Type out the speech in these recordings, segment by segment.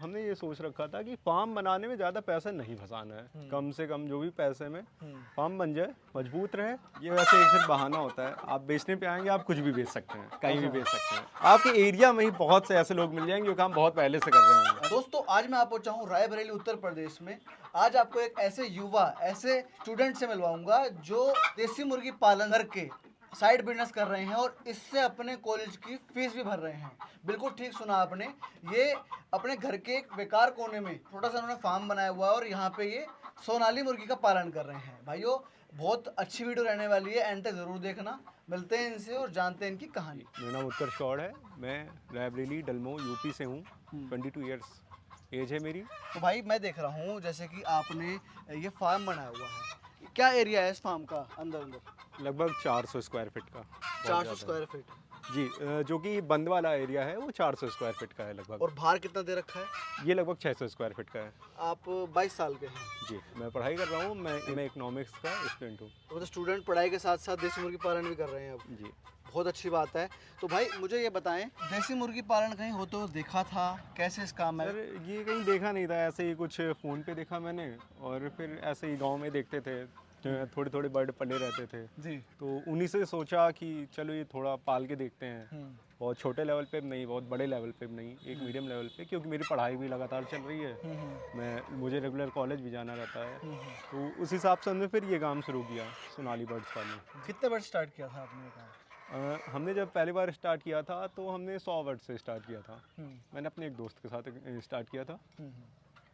हमने ये सोच रखा था कि फार्म बनाने में ज़्यादा पैसा नहीं फंसाना है, कम से कम जो भी पैसे में फार्म बन जाए, मजबूत रहे। ये वैसे एक सिर्फ बहाना होता है, आप बेचने पे आएंगे आप कुछ भी बेच सकते हैं, कहीं भी बेच सकते हैं। आपके एरिया में ही बहुत से ऐसे लोग मिल जाएंगे जो काम बहुत पहले से कर रहे होंगे। दोस्तों आज मैं आप पहुंचा हूँ रायबरेली उत्तर प्रदेश में। आज आपको एक ऐसे युवा ऐसे स्टूडेंट से मिलवाऊंगा जो देसी मुर्गी पालन करके साइड बिजनेस कर रहे हैं और इससे अपने कॉलेज की फीस भी भर रहे हैं। बिल्कुल ठीक सुना आपने, ये अपने घर के एक बेकार कोने में छोटा सा उन्होंने फार्म बनाया हुआ है और यहाँ पे ये सोनाली मुर्गी का पालन कर रहे हैं। भाइयों बहुत अच्छी वीडियो रहने वाली है, एंड तक जरूर देखना। मिलते हैं इनसे और जानते हैं इनकी कहानी। मेरा नाम उत्कर्ष गौड़ है, मैं रायबरेली डलमो यूपी से हूँ। 22 ईयर्स एज है मेरी। तो भाई मैं देख रहा हूँ जैसे कि आपने ये फार्म बनाया हुआ है, क्या एरिया है इस फार्म का अंदर? लगभग 400 स्क्वायर फीट का। 400 स्क्वायर फीट जी, जो कि बंद वाला एरिया है वो 400 स्क्वायर फीट का है लगभग। और बाहर कितना दे रखा है? ये लगभग 600 स्क्वायर फीट का है। आप 22 साल के हैं? जी, मैं पढ़ाई कर रहा हूँ, मैं इकोनॉमिक्स का स्टूडेंट हूँ। तो स्टूडेंट पढ़ाई के साथ साथ देसी मुर्गी पालन भी कर रहे हैं अब? जी, बहुत अच्छी बात है। तो भाई मुझे ये बताएं, देसी मुर्गी पालन कहीं होते हुए देखा था? कैसे इस काम में? सर ये कहीं देखा नहीं था, ऐसे ही कुछ फ़ोन पे देखा मैंने, और फिर ऐसे ही गांव में देखते थे, थोड़े थोड़े बर्ड पले रहते थे जी। तो उन्हीं से सोचा कि चलो ये थोड़ा पाल के देखते हैं। बहुत छोटे लेवल पे नहीं, बहुत बड़े लेवल पे नहीं, एक मीडियम लेवल पे, क्योंकि मेरी पढ़ाई भी लगातार चल रही है। मुझे रेगुलर कॉलेज भी जाना रहता है, तो उस हिसाब से हमने फिर ये काम शुरू किया सोनाली बर्ड्स पालने। कितने बर्ड स्टार्ट किया था आपने ये काम? हमने जब पहली बार स्टार्ट किया था तो हमने 100 बर्ड से स्टार्ट किया था। मैंने अपने एक दोस्त के साथ स्टार्ट किया था।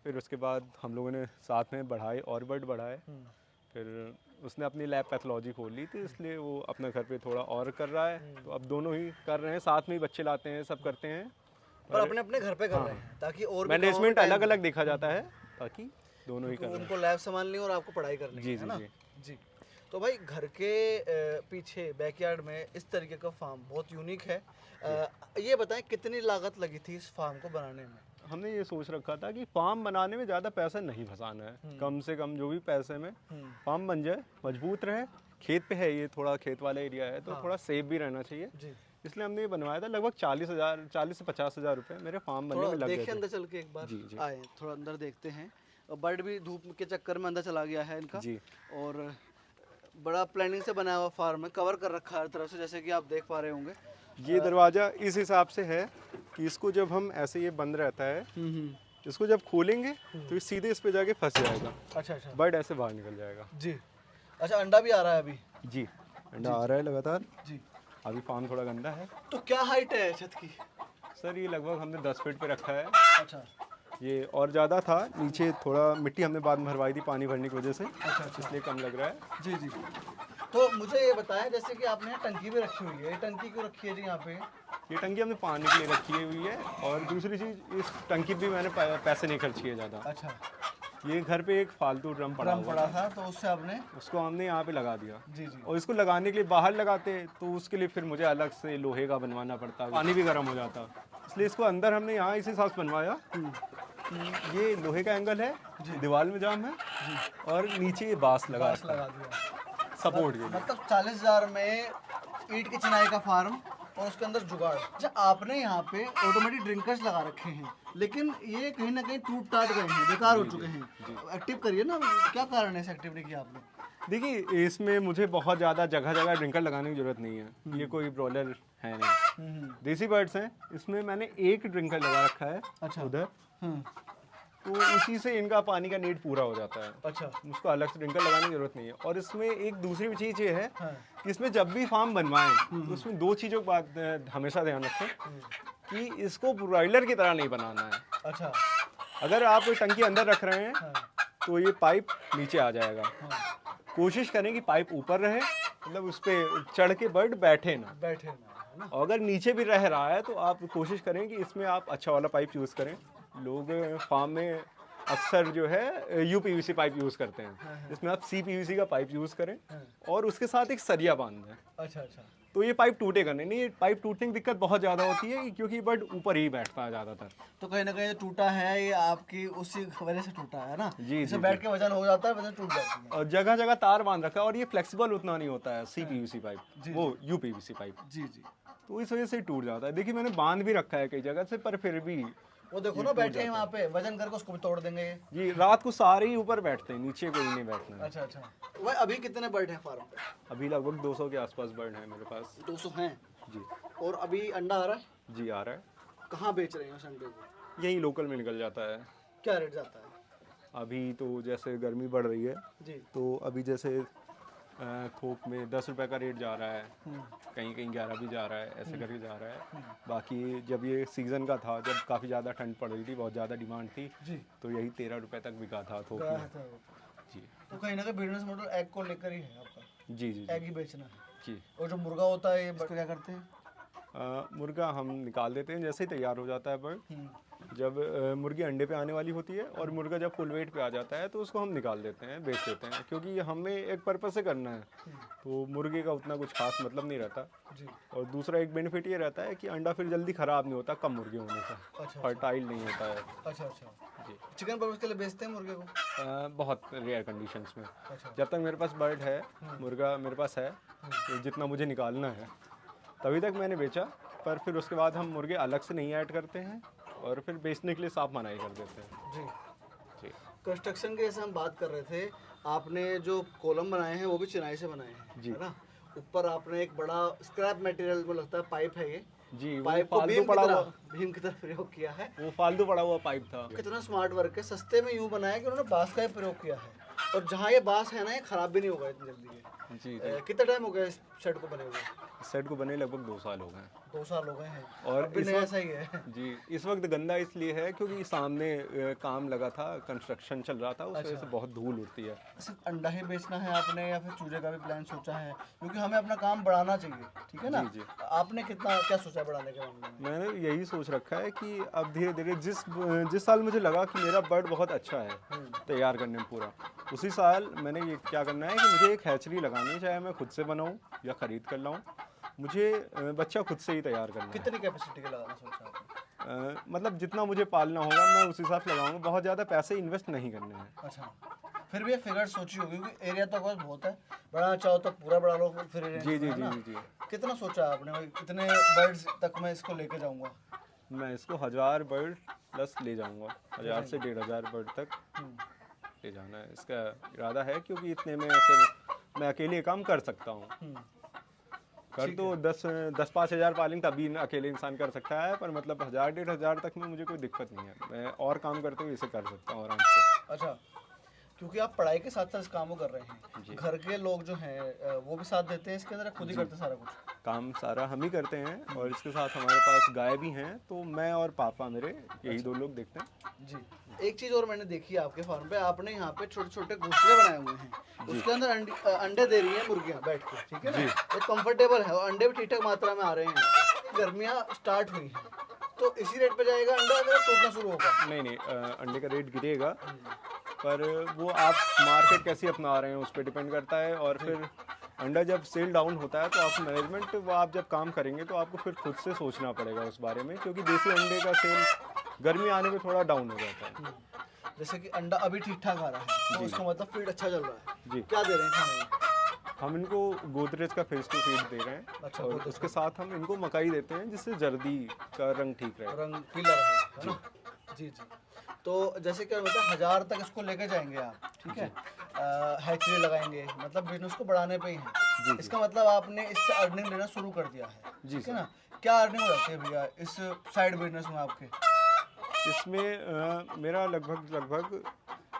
फिर उसके बाद हम लोगों ने साथ में बढ़ाए और बर्ड बढ़ाए। फिर उसने अपनी लैब पैथोलॉजी खोल ली थी, इसलिए वो अपने घर पे थोड़ा और कर रहा है। तो अब दोनों ही कर रहे हैं, साथ में ही बच्चे लाते हैं, सब करते हैं, और अपने अपने घर पे कर रहे हैं ताकि और मैनेजमेंट अलग अलग देखा जाता है, ताकि दोनों ही कर रहे हैं। उनको लैब संभालनी और आपको पढ़ाई करनी है ना? जी। तो भाई घर के पीछे बैकयार्ड में इस तरीके का फार्म बहुत यूनिक है। ये बताएं कितनी लागत लगी थी इस फार्म को बनाने में? हमने ये सोच रखा था कि फार्म बनाने में ज़्यादा पैसा नहीं फंसाना है, कम से कम जो भी पैसे में फार्म बन जाए, मजबूत रहे। खेत पे है, ये थोड़ा खेत वाला एरिया है, तो थोड़ा सेफ भी रहना चाहिए। इसलिए हमने ये बनवाया था। लगभग 40 से 50,000 रुपए मेरे फार्म बनने में लग गए थे। देखिए अंदर चल के एक बार। जी। आए थोड़ा अंदर देखते हैं। बर्ड भी धूप के चक्कर में अंदर चला गया है इनका। जी। और बड़ा प्लानिंग से बनाया हुआ फार्म है, कवर कर रखा है हर तरफ से, जैसे कि आप देख पा रहे होंगे। ये दरवाजा इस हिसाब से है कि इसको जब हम ऐसे ये बंद रहता है, इसको जब खोलेंगे तो ये सीधे इस पे जाके फंस जाएगा। अच्छा। बर्ड ऐसे बाहर निकल जाएगा। जी। अच्छा, अंडा भी आ रहा है अभी? जी, अंडा आ रहा है लगातार। जी। अभी फार्म थोड़ा गंदा है। तो क्या हाइट है छत की? सर ये लगभग हमने 10 फीट पे रखा है। अच्छा। ये और ज़्यादा था, नीचे थोड़ा मिट्टी हमने बाद में भरवाई थी पानी भरने की वजह से। अच्छा। इसलिए कम लग रहा है। जी। तो मुझे ये बताएं, जैसे कि आपने टंकी भी रखी हुई है, ये टंकी क्यों रखी है जी यहाँ पे? ये टंकी हमने पानी के लिए रखी हुई है, और दूसरी चीज़ इस टंकी भी मैंने पैसे नहीं खर्च किए ज़्यादा। अच्छा। ये घर पे एक फालतू ड्रम पड़ा था, तो उससे आपने उसको हमने यहाँ पे लगा दिया। जी। और इसको लगाने के लिए बाहर लगाते तो उसके लिए फिर मुझे अलग से लोहे का बनवाना पड़ता, पानी भी गर्म हो जाता, इसलिए इसको अंदर हमने यहाँ इसी हिसाब से बनवाया। ये लोहे का एंगल है, दीवार में जाम है, और नीचे ये बांस लगा दिया सपोर्ट के लिए। मतलब 40,000 में ईंट की चिनाई का फार्म और उसके अंदर जुगाड़। अच्छा, आपने यहाँ पे ऑटोमेटिक ड्रिंकर्स लगा रखे हैं, लेकिन ये कहीं ना कहीं टूट टाट गए हैं, बेकार हो चुके हैं। एक्टिव करिए ना, क्या कारण है इसे एक्टिव नहीं किया आपने? देखिए इसमें मुझे बहुत ज़्यादा जगह ड्रिंकर लगाने की जरूरत नहीं है। ये कोई ब्रॉयलर है नहीं, देसी बर्ड्स हैं। इसमें मैंने एक ड्रिंकर लगा रखा है। अच्छा। उधर तो उसी से इनका पानी का नीड पूरा हो जाता है। अच्छा। उसको अलग से ड्रिंकर लगाने की जरूरत नहीं है। और इसमें एक दूसरी भी चीज़ ये है कि इसमें जब भी फार्म बनवाएं तो उसमें 2 चीज़ों की बात हमेशा ध्यान रखें कि इसको ब्रॉयलर की तरह नहीं बनाना है। अच्छा। अगर आप टंकी अंदर रख रहे हैं तो ये पाइप नीचे आ जाएगा। कोशिश करें कि पाइप ऊपर रहे, मतलब उस पर चढ़ के बर्ड बैठे ना। और अगर नीचे भी रह रहा है तो आप कोशिश करें कि इसमें आप अच्छा वाला पाइप यूज़ करें। लोग फार्म में अक्सर जो है यूपीवीसी पाइप यूज़ करते हैं, इसमें आप सीपीवीसी का पाइप यूज़ करें और उसके साथ एक सरिया बांध दें। अच्छा। तो ये पाइप टूटेगा नहीं। ये पाइप टूटने की दिक्कत बहुत ज़्यादा होती है क्योंकि बर्ड ऊपर ही बैठता है ज़्यादातर। तो कहीं ना कहीं टूटा है, ये आपकी उसी वजह से टूटा है ना? जी। बैठ के वजन हो जाता है, वजन टूट जाती है। और जगह तार बांध रखा है, और ये फ्लेक्सिबल उतना नहीं होता है सीपीवीसी पाइप, वो यूपीवीसी पाइप। जी। तो इस वजह से टूट जाता है। देखिए मैंने बांध भी रखा है कई जगह से, पर फिर भी वो देखो ना बैठे हैं वहाँ पे, वजन करके उसको भी तोड़ देंगे ये। जी, रात को सारे ही ऊपर बैठते हैं, नीचे कोई नहीं बैठना है। अच्छा अच्छा। भाई अभी कितने बर्ड हैं फार्म पे? अभी लगभग 200 के आसपास बर्ड हैं मेरे पास। 200 हैं जी और अभी अंडा आ रहा है? जी, आ रहा है। कहाँ बेच रहे हैं संडे को? यही लोकल में निकल जाता है। क्या रेट जाता है? अभी तो जैसे गर्मी बढ़ रही है जी। तो अभी जैसे थोक में 10 रुपये का रेट जा रहा है, कहीं कहीं 11 भी जा रहा है, ऐसे करके जा रहा है। बाकी जब ये सीज़न का था, जब काफ़ी ज़्यादा ठंड पड़ रही थी, बहुत ज़्यादा डिमांड थी, जी। तो यही 13 रुपये तक बिका था थोक में। जी। तो कहीं ना कहीं बिजनेस मॉडल एग को लेकर ही है आपका? जी जी एग ही बेचना है जी। और जो मुर्गा होता है ये इसको क्या करते हैं? मुर्गा हम निकाल देते हैं जैसे ही तैयार हो जाता है बर्ड। जब मुर्गी अंडे पे आने वाली होती है और मुर्गा जब फुल वेट पे आ जाता है तो उसको हम निकाल देते हैं, बेच देते हैं, क्योंकि हमें एक पर्पस से करना है, तो मुर्गे का उतना कुछ खास मतलब नहीं रहता। जी। और दूसरा एक बेनिफिट ये रहता है कि अंडा फिर जल्दी ख़राब नहीं होता कम मुर्गे होने से, अच्छा। फर्टाइल नहीं होता है। अच्छा अच्छा। जी। चिकन पर्पस के लिए बेचते हैं मुर्गे को? बहुत रेयर कंडीशंस में। अच्छा। जब तक मेरे पास बर्ड है, मुर्गा मेरे पास है, तो जितना मुझे निकालना है तभी तक मैंने बेचा, पर फिर उसके बाद हम मुर्गे अलग से नहीं ऐड करते हैं और फिर बेचने के लिए साफ मनाही कर देते हैं। जी जी। कंस्ट्रक्शन के जैसे हम बात कर रहे थे, आपने जो कॉलम बनाए हैं वो भी चिनाई से बनाए हैं, जी। है ना? ऊपर आपने एक बड़ा स्क्रैप मटेरियल में लगता है पाइप है ये, जी, वो पाइप को फालतू पड़ा हुआ, भीम की तरह प्रयोग किया है। वो फालतू पड़ा हुआ पाइप था। कितना स्मार्ट वर्क है, सस्ते में यूं बनाया कि उन्होंने बांस का ही प्रयोग किया है, और जहाँ ये बांस है ना ये खराब भी नहीं होगा इतनी जल्दी ये। जी। कितना टाइम हो गया इस सेट को बने हुए? इस सेट को बने लगभग 2 साल हो गए। 2 साल हो गए हैं और अभी इस नया वक्त सा ही है। जी, इस वक्त गंदा इसलिए है क्योंकि सामने काम लगा था, कंस्ट्रक्शन चल रहा था, उस वजह से बहुत धूल उड़ती है। सिर्फ अंडा ही बेचना है आपने या फिर चूजे का भी प्लान सोचा है? क्योंकि हमें अपना काम बढ़ाना चाहिए, ठीक है ना? जी। आपने कितना क्या सोचा है बढ़ाने के मामले में? मैंने यही सोच रखा है कि अब धीरे धीरे जिस साल मुझे लगा कि मेरा बर्ड बहुत अच्छा है तैयार करने में पूरा, उसी साल मैंने ये क्या करना है कि मुझे एक हैचरी लगानी है, चाहे मैं खुद से बनाऊं या ख़रीद कर लाऊं, मुझे बच्चा खुद से ही तैयार करना है। कितनी कैपेसिटी का लगाना सोचा आपने? मतलब जितना मुझे पालना होगा मैं उस हिसाब से लगाऊंगा, बहुत ज़्यादा पैसे इन्वेस्ट नहीं करने हैं। अच्छा, फिर भी ये फिगर सोची होगी क्योंकि एरिया तो बहुत है, बढ़ाना चाहो तो पूरा बढ़ा लो फिर area जी जी है ना? जी जी। कितना सोचा है आपने भाई, कितने बर्ड्स तक मैं इसको लेके जाऊंगा? मैं इसको 1000 बर्ड प्लस ले जाऊंगा, 1000 से 1500 बर्ड तक ले जाना है, इसका इरादा है, क्योंकि इतने में फिर मैं अकेले काम कर सकता हूँ। कर तो 10-5 हज़ार पालेंगे तभी अकेले इंसान कर सकता है, पर मतलब 1000-1500 तक में मुझे कोई दिक्कत नहीं है, मैं और काम करते हुए इसे कर सकता हूँ आराम से। अच्छा, क्योंकि आप पढ़ाई के साथ साथ इस काम को कर रहे हैं, घर के लोग जो हैं वो भी साथ देते हैं इसके अंदर, खुद ही करते हैं सारा कुछ? काम सारा हम ही करते हैं, और इसके साथ हमारे पास गाय भी हैं, तो मैं और पापा मेरे यही 2 लोग देखते हैं। जी। एक चीज़ और मैंने देखी है आपके फार्म पे, आपने यहाँ पे छोटे छोटे घोंसले बनाए हुए हैं, उसके अंदर अंडे दे रही हैं मुर्गियाँ बैठ के, ठीक है ना? ये कंफर्टेबल है और अंडे भी ठीक ठाक मात्रा में आ रहे हैं। गर्मियाँ स्टार्ट हुई हैं तो इसी रेट पे जाएगा अंडा, अगर टूटना शुरू होगा? नहीं, अंडे का रेट गिरेगा, पर वो आप मार्केट कैसी अपना रहे हैं उस पर डिपेंड करता है। और फिर अंडा जब सेल डाउन होता है तो आप मैनेजमेंट, वो आप जब काम करेंगे तो आपको फिर खुद से सोचना पड़ेगा उस बारे में, क्योंकि देसी अंडे का सेल गर्मी आने में थोड़ा डाउन हो जाता है। जैसे कि अंडा अभी ठीक ठाक आ रहा है तो उसका मतलब फीड अच्छा चल रहा है जी। क्या दे रहे हैं खाने में? हम इनको गोदरेज का फेस टू फीड दे रहे हैं, अच्छा, और उसके साथ हम इनको मकाई देते हैं जिससे जर्दी का रंग ठीक रहे। रंग पीला रहे, है ना? जी जी। तो जैसे क्या होता है 1000 तक इसको लेके जाएंगे आप, ठीक है? हैचरी लगाएंगे, मतलब बिजनेस को बढ़ाने पे ही है। इसका मतलब आपने इससे अर्निंग लेना शुरू कर दिया है, ठीक है ना? क्या अर्निंग हो जाती है भैया इस साइड बिजनेस में आपके? इसमें मेरा लगभग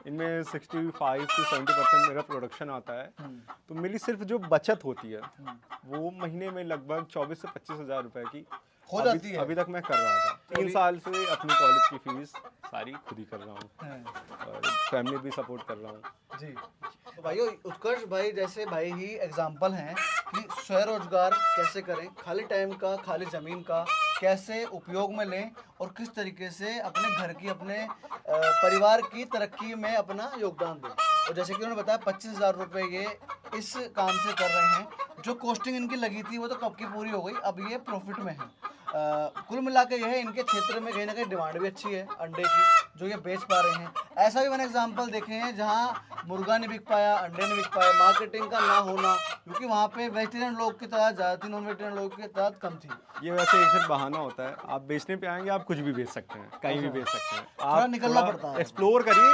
इनमें 65 से 70% मेरा प्रोडक्शन आता है, तो मेरी सिर्फ जो बचत होती है वो महीने में लगभग 24 से 25 हज़ार रुपए की हो जाती है। अभी तक मैं कर रहा था। 3 साल से अपनी कॉलेज की फीस सारी खुद ही कर रहा हूँ, और फैमिली भी सपोर्ट कर रहा हूँ। जी। तो भाइयों, उत्कर्ष भाई जैसे भाई ही एग्जाम्पल हैं कि स्वरोजगार कैसे करें, खाली टाइम का, खाली ज़मीन का कैसे उपयोग में लें, और किस तरीके से अपने घर की, अपने परिवार की तरक्की में अपना योगदान दें। और जैसे कि उन्होंने बताया 25,000 रुपये ये इस काम से कर रहे हैं। जो कॉस्टिंग इनकी लगी थी वो तो कब की पूरी हो गई, अब ये प्रॉफिट में है। कुल मिला के यह है, इनके क्षेत्र में कहीं ना कहीं डिमांड भी अच्छी है अंडे की, जो ये बेच पा रहे हैं। ऐसा भी मैंने एग्जांपल देखे हैं जहां मुर्गा नहीं बिक पाया, अंडे नहीं बिक पाया, मार्केटिंग का ना होना, क्योंकि वहाँ पे वेजिटेरियन लोग की तादाद ज़्यादा थी, नॉन वेजिटेरियन लोग की तादाद कम थी। ये वैसे एक सिर्फ बहाना होता है, आप बेचने पे आएंगे आप कुछ भी बेच सकते हैं, कहीं भी बेच सकते हैं। थोड़ा आप निकलना पड़ता है। एक्सप्लोर करिए,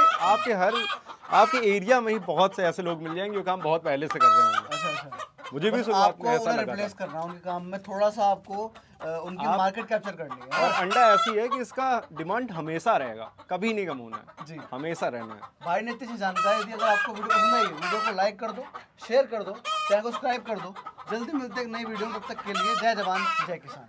आपके एरिया में ही बहुत से ऐसे लोग मिल जाएंगे जो काम बहुत पहले से कर रहे होंगे। अच्छा। मुझे भी बस शुरुआत आपको में ऐसा उन्हें लगा रिप्लेस था। करना, उनके काम में थोड़ा सा आपको उनकी मार्केट कैप्चर करनी है। और अंडा ऐसी है कि इसका डिमांड हमेशा रहेगा, कभी नहीं कम होना है जी, हमेशा रहना है। भाई ने इतनी सी जानकारी दी। अगर आपको वीडियो पसंद आई, वीडियो को लाइक कर दो, शेयर कर दो, चैनल को सब्सक्राइब कर दो। जल्दी मिलते हैं एक नई वीडियो में, तब तक के लिए जय जवान जय किसान।